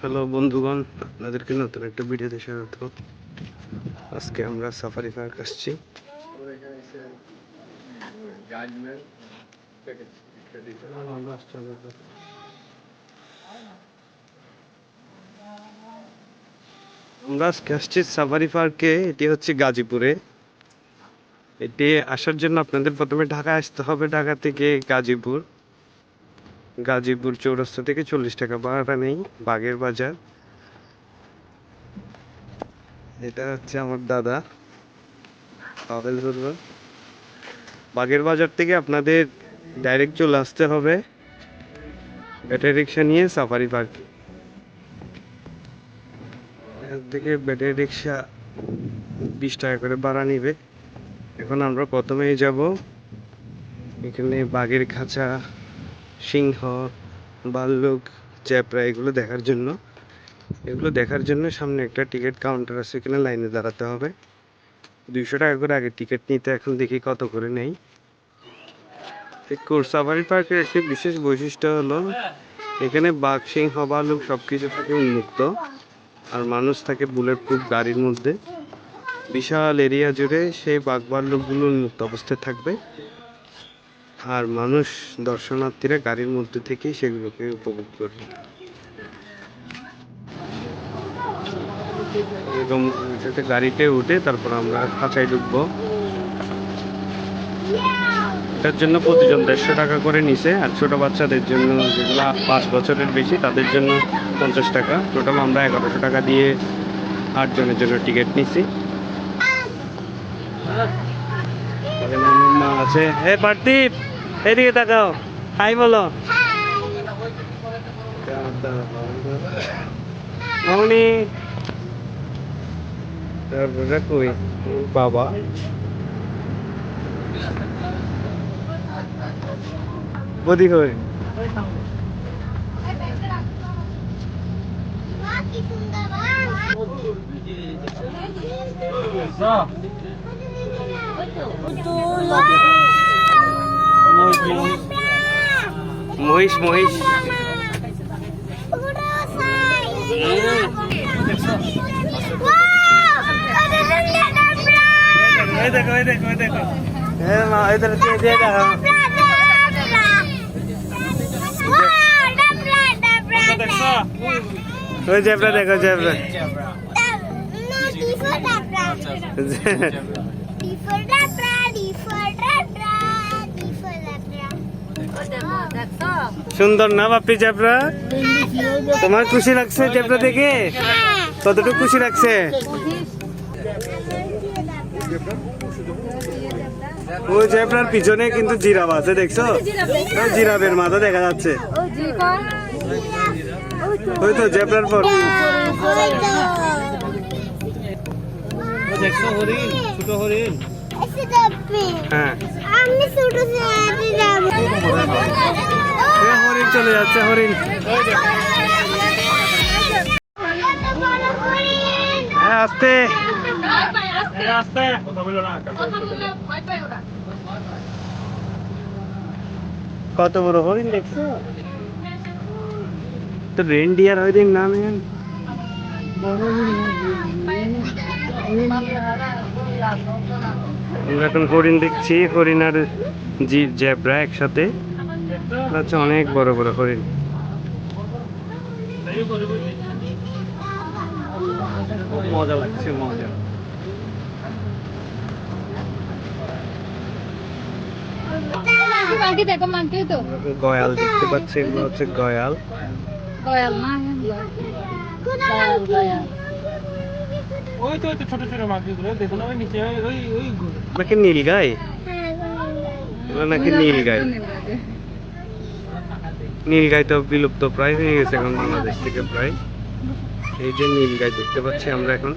Hello বন্ধুগণ, আপনাদেরকে নতুন একটা ভিডিওতে স্বাগত। আজকে আমরা সাফারি পার্ক আসছি। আমরা আজকে আসছি সাফারি পার্কে। এটি হচ্ছে গাজীপুরে। এটি আসার জন্য আপনাদের প্রথমে ঢাকা আসতে হবে। ঢাকা থেকে গাজীপুর চৌরাস্তা থেকে 40 টাকা ভাড়া নেই। বাগের বাজার, এটা হচ্ছে আমার দাদা পাবেল বলবো। বাগের বাজার থেকে আপনাদের ডাইরেক্ট চলে আসতে হবে ব্যাটারি রিক্সা নিয়ে সাফারি পার্কে। এখান থেকে ব্যাটারি রিক্সা 20 টাকা করে ভাড়া নিবে। এখন আমরা প্রথমেই যাব এখানে বাঘের খাঁচা, সিংহ, ভাল্লুক, জ্যাবরা এগুলো দেখার জন্য। সামনে একটা টিকিট কাউন্টার আছে, এখানে লাইনে দাঁড়াতে হবে। 200 টাকা করে আগে টিকিট নিতে, এখন দেখি কত করে নেই। সাফারি পার্কের একটি বিশেষ বৈশিষ্ট্য হলো এখানে বাঘ, সিংহ, ভাল্লুক সবকিছু থাকে উন্মুক্ত, আর মানুষ থাকে বুলেট প্রুফ গাড়ির মধ্যে। বিশাল এরিয়া জুড়ে সেই বাঘ ভাল্লুকগুলো উন্মুক্ত অবস্থায় থাকবে, আর মানুষ দর্শনার্থীরা গাড়ির মধ্যে থেকেই সেগুলোকে উপভোগ করবে। এরকম গাড়িতে উঠে তারপর আমরা খাঁচায় ঢুকবো। এটার জন্য প্রতিজন 150 টাকা করে নিছে, আর ছোট বাচ্চাদের জন্য যেগুলো 5 বছরের বেশি তাদের জন্য 50 টাকা। টোটাল আমরা 1100 টাকা দিয়ে 8 জনের জন্য টিকিট নিছি। মা আছে, হে পার্থিব এদিকে তাকাও, হাই বলো। মামনি তারপরে কই বাবা বদি কই মহিষ মহিষ দেখো দেখো দেখো মা ইধর দিয়ে দেখো। ওই জেব্রা দেখো, জেব্রা সুন্দর না বাপি জেব্রা? তোমার খুশি লাগছে জেব্রা দেখে? কতটুকু খুশি লাগছে? ওই জেব্রার পিছনে কিন্তু জিরাফ আছে, দেখছো? ওই জিরাফের মাথা দেখা যাচ্ছে, ওই তো জেব্রার পর। দেখছো হরিণ, ছোট হরিণ। হ্যাঁ হরিণ চলে যাচ্ছে, হরিণ। আস্তে আস্তে, কত বড় হরিণ দেখছো? তো রেনডিয়ার হরিণ নাম। আমরা এখন হরিণ দেখছি, হরিণ আর জেব্রা একসাথে আছে, অনেক বড় বড় হরিণ। মজা লাগছে, মজা। গয়াল দেখতে পাচ্ছি, এগুলো হচ্ছে গয়াল। ওই তো ছোট ছোট মাছগুলো দেখো না, ওই নিচে ওই নাকি নীলগাই, নাকি নীলগাই। নীলগাই তো বিলুপ্ত প্রায় হয়ে গেছে এখন বাংলাদেশ থেকে প্রায়। এই যে নীলগাই দেখতে পাচ্ছি আমরা এখন।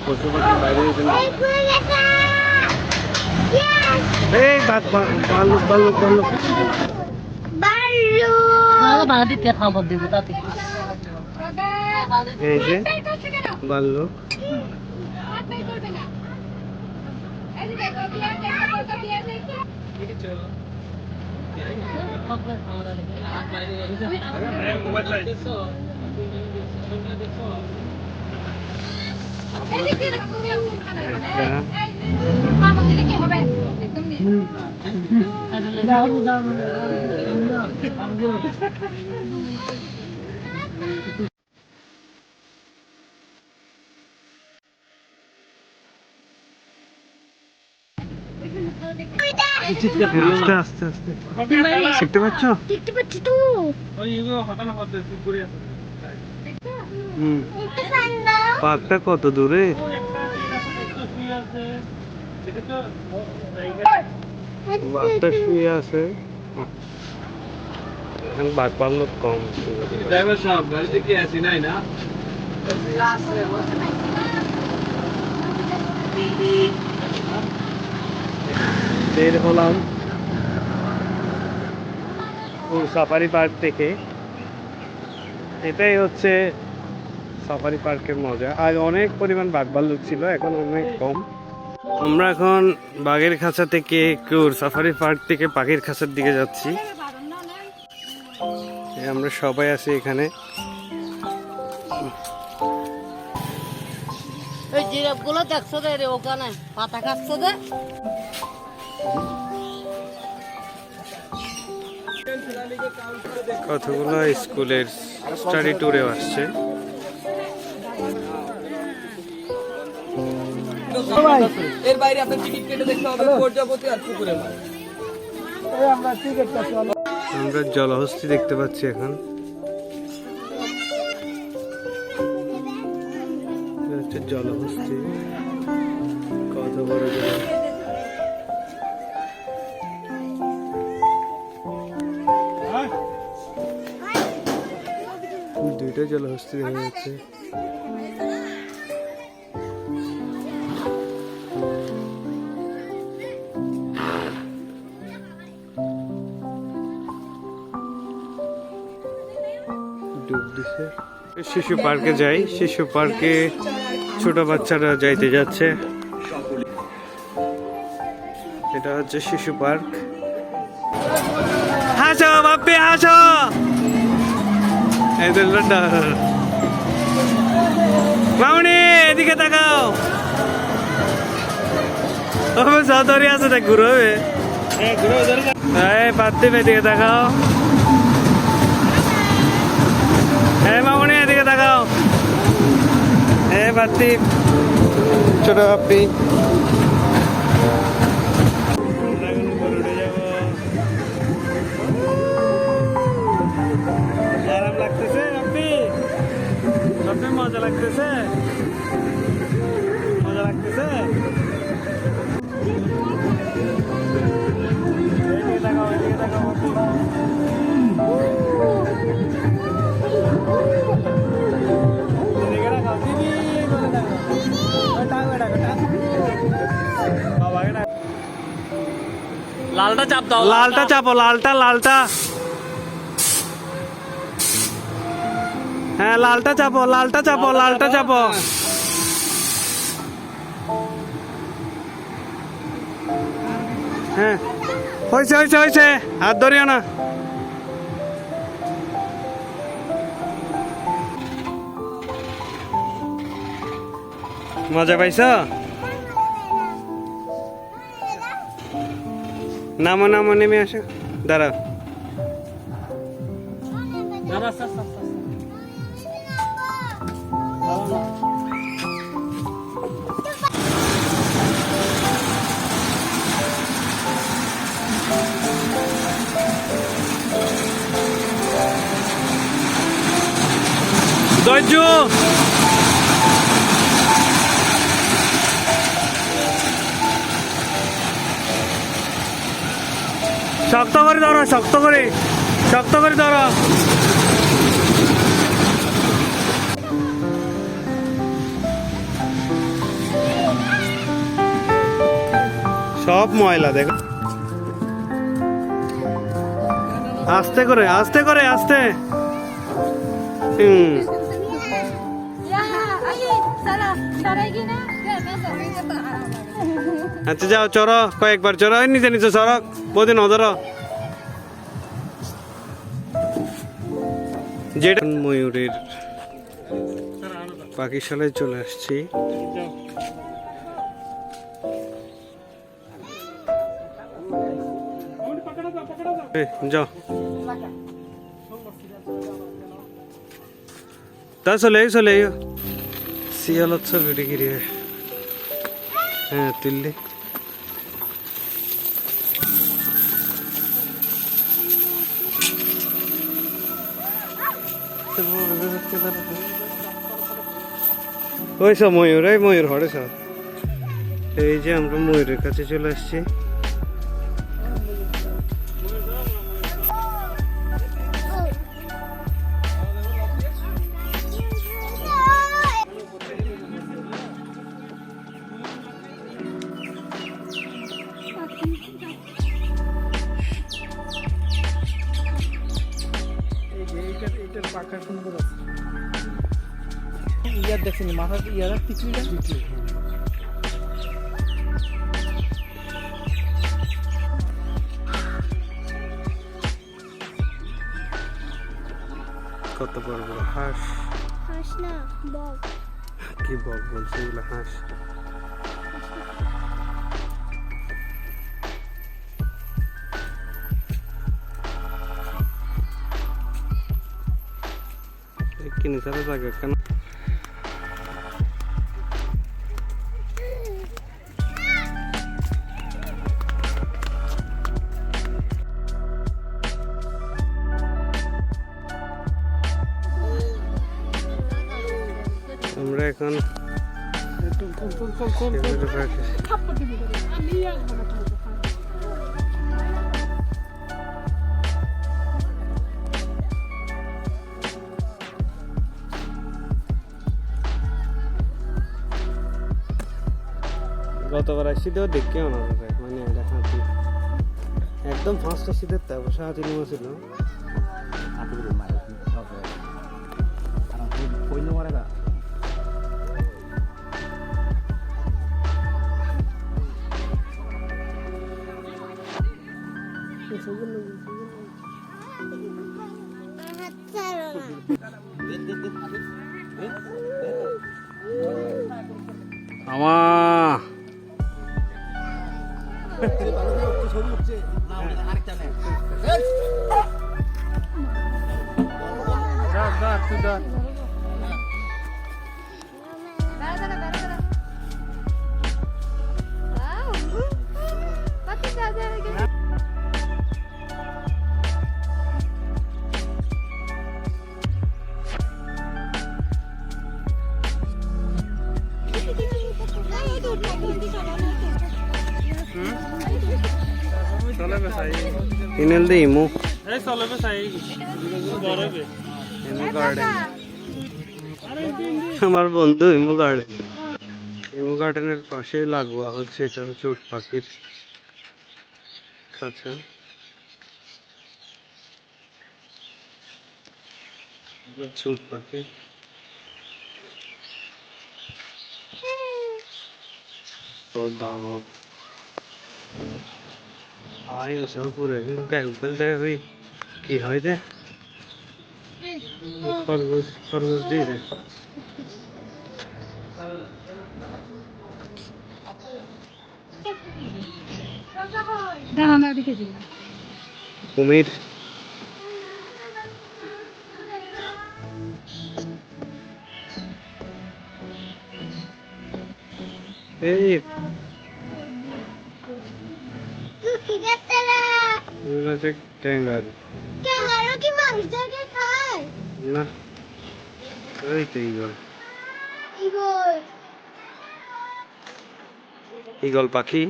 পশু পাখি বাইরে ভাল্লুক ভাল্লুক ভাল্লুক এই যে ভাল্লুক। আস্তে আস্তে আস্তে দেখতে পাচ্ছ? দেখতে পাচ্ছি তো। পার্কটা কত দূরে? বাঘটা শুয়ে আছে। এখন বাঘ পালন কম। ড্রাইভার সাহেব গাড়িতে কি আছি নাই না? বের হলাম সাফারি পার্ক থেকে। এটাই হচ্ছে সাফারি পার্কের মজা। আর অনেক পরিমাণ বাঘ ভাল্লুক ছিল, এখন অনেক কম। আমরা এখন বাঘের খাঁচা থেকে ক্রুর সাফারি পার্ক থেকে পাখির খাঁচার দিকে যাচ্ছি। আমরা সবাই আছি এখানে। ওই জিরাফগুলো দেখছো রে ওখানে পাতা খাচ্ছে যে। কতগুলো স্কুলের স্টাডি ট্যুরে আসছে। এর বাইরে আপনার টিকিট কেটে দেখতে হবে প্রজাপতি আর পুকুরের মাছ। আমরা জলহস্তি দেখতে পাচ্ছি এখন। এটা হচ্ছে জলহস্তি, কত বড় জল। দুইটা জলহস্তি দেখা যাচ্ছে। ডুব দিছে। শিশু পার্কে যাই। শিশু পার্কে ছোট বাচ্চারা যাইতে যাচ্ছে। এটা হচ্ছে শিশু পার্ক। হাসো বাপ্পি হাসো। মামনি এদিকে তাকাও। চৌধুরী আছে দেখ ঘুরবে। পাত্তি এদিকে তাকাও। মামনি এদিকে তাকাও। পাত্তি ছোট বাপ্পি। আরাম লাগতেছে বাপ্পি? বাপ্পি মজা লাগতেছে? মজা লাগতেছে? এদিকে তাকাও, এদিকে তাকাও বাপ্পি। লালটা চাপ দাও, লালটা চাপো, লালটা লালটা। হ্যাঁ লালটা চাপো, লালটা চাপো, লালটা চাপো। হ্যাঁ হয়েছে হয়েছে হয়েছে, হাত ধরিও না। মজা পাইছ? নামো নামো, নেমে আসো। দাঁড়াও। ধৈর্য। শক্ত করে ধরো, শক্ত করে, শক্ত করে ধরো। সব ময়লা দেখো। আস্তে করে, আস্তে করে, আস্তে। আচ্ছা যাও, চড়ো, কয়েকবার চড়ো। নিচে নিচে সড়ক বদিন ধরো। যেটা ময়ূরের পাখিশালায় চলে আসছি। যাও তা চলে চলে শিয়ালত ভিডিও গিয়ে হ্যাঁ তুললে ওই সব ময়ূর, এই ময়ূর হরে সব। এই যে আমরা ময়ূরের কাছে চলে আসছি। ইয়ার দেখছেন মাথা ইয়ার টিকলিটা কত বড় বড় হাঁস, হাঁস না বক। কি বক বলছে এগুলো হাঁস। কিনে সারা জায়গা কেন আমরা এখন গতবার আসছিলেও দেখতে না মানে এটা হাতি একদম ফার্স্ট আসছিলেন তা অবশ্য হাতি নেমেছিল। আমা ইনেল দে ইমো এই চলবে চাই গরবে ইমো গার্ডেন আমার বন্ধু ইমো গার্ডেনের পাশে লাগোয়া হচ্ছে এটা হচ্ছে উট পাখির আচ্ছা উট পাখি তো দাম আয় সব পুরো ব্যাগ বলতে ওই কি হয় রে খরগোশ দিয়ে রে কুমির এই ট্যাঙ্গার কি মাংস দিয়ে খায়? না ওই তো ঈগল ইগল। ঈগল পাখি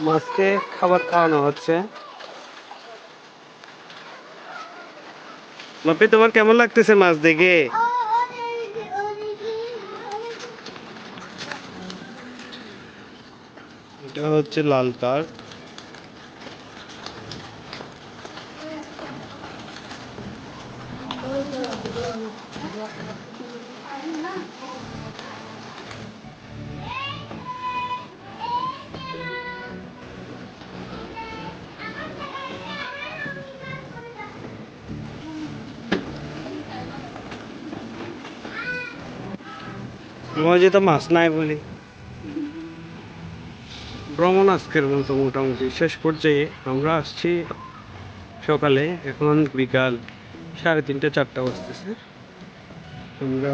মাছকে খাবার খাওয়ানো হচ্ছে। বাপি তোমার কেমন লাগতেছে মাছ দেখে? এটা হচ্ছে লাল কার্প। মজে তো মাছ নাই বলি। ভ্রমণ আজকের মতো মোটামুটি শেষ পর্যায়ে। আমরা আসছি সকালে, এখন বিকাল 3:30 4টা বাজতেছে। আমরা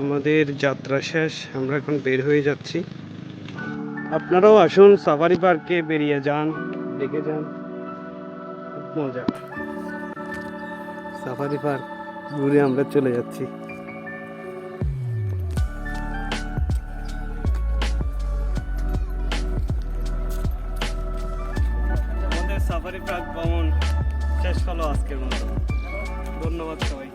আমাদের যাত্রা শেষ, আমরা এখন বের হয়ে যাচ্ছি। আপনারাও আসুন, সাফারি পার্কে বেরিয়ে যান, দেখে যান, খুব মজা। সাফারি পার্ক ঘুরে আমরা চলে যাচ্ছি। আমাদের সাফারি পার্ক ভ্রমণ শেষ হলো আজকের মতো। ধন্যবাদ সবাইকে।